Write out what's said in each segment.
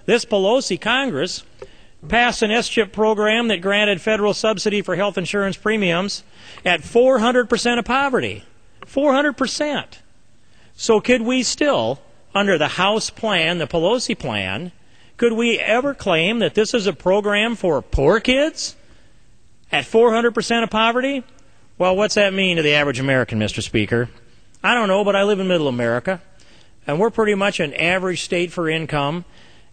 this Pelosi Congress passed an SCHIP program that granted federal subsidy for health insurance premiums at 400% of poverty. 400%. So could we still, under the House plan, the Pelosi plan, could we ever claim that this is a program for poor kids at 400% of poverty? Well, what's that mean to the average American, Mr. Speaker? I don't know, but I live in middle America, and we're pretty much an average state for income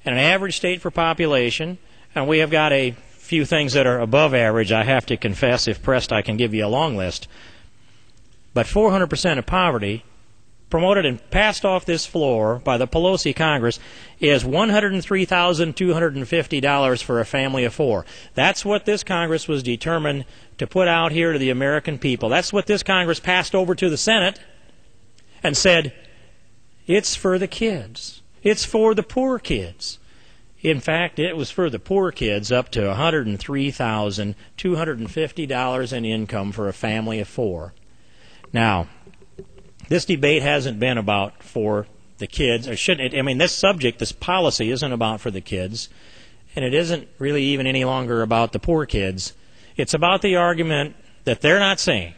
and an average state for population, and we have got a few things that are above average. I have to confess, if pressed, I can give you a long list. But 400% of poverty, promoted and passed off this floor by the Pelosi Congress, is $103,250 for a family of four. That's what this Congress was determined to put out here to the American people. That's what this Congress passed over to the Senate and said, it's for the kids. It's for the poor kids. In fact, it was for the poor kids up to $103,250 in income for a family of four. Now, this debate hasn't been about for the kids, or shouldn't it? I mean, this subject, this policy, isn't about for the kids, and it isn't really even any longer about the poor kids. It's about the argument that they're not saying,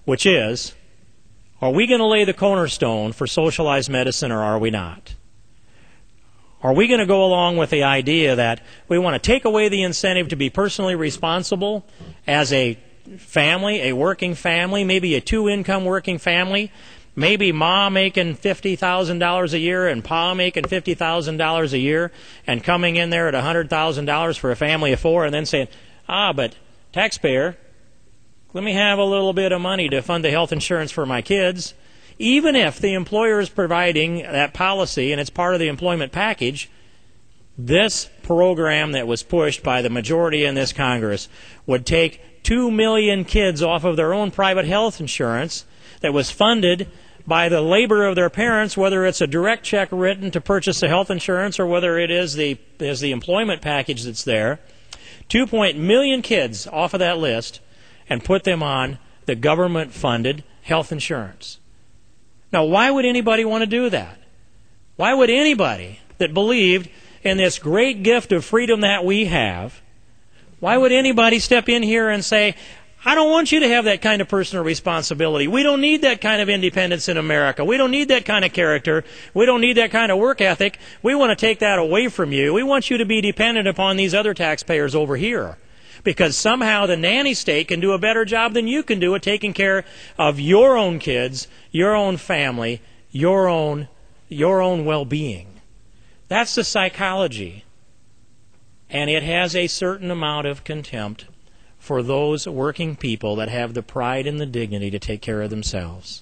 which is, are we going to lay the cornerstone for socialized medicine or are we not? Are we going to go along with the idea that we want to take away the incentive to be personally responsible as a family, a working family, maybe a two-income working family, maybe Ma making $50,000 a year and Pa making $50,000 a year and coming in there at $100,000 for a family of four and then saying, but taxpayer, let me have a little bit of money to fund the health insurance for my kids. Even if the employer is providing that policy and it's part of the employment package, this program that was pushed by the majority in this Congress would take 2 million kids off of their own private health insurance that was funded by the labor of their parents, whether it's a direct check written to purchase the health insurance or whether it is the employment package that's there. 2 million kids off of that list and put them on the government-funded health insurance. Now, why would anybody want to do that? Why would anybody that believed in this great gift of freedom that we have, why would anybody step in here and say, I don't want you to have that kind of personal responsibility. We don't need that kind of independence in America. We don't need that kind of character. We don't need that kind of work ethic. We want to take that away from you. We want you to be dependent upon these other taxpayers over here, because somehow the nanny state can do a better job than you can do at taking care of your own kids, your own family, your own well-being. That's the psychology. And it has a certain amount of contempt for those working people that have the pride and the dignity to take care of themselves.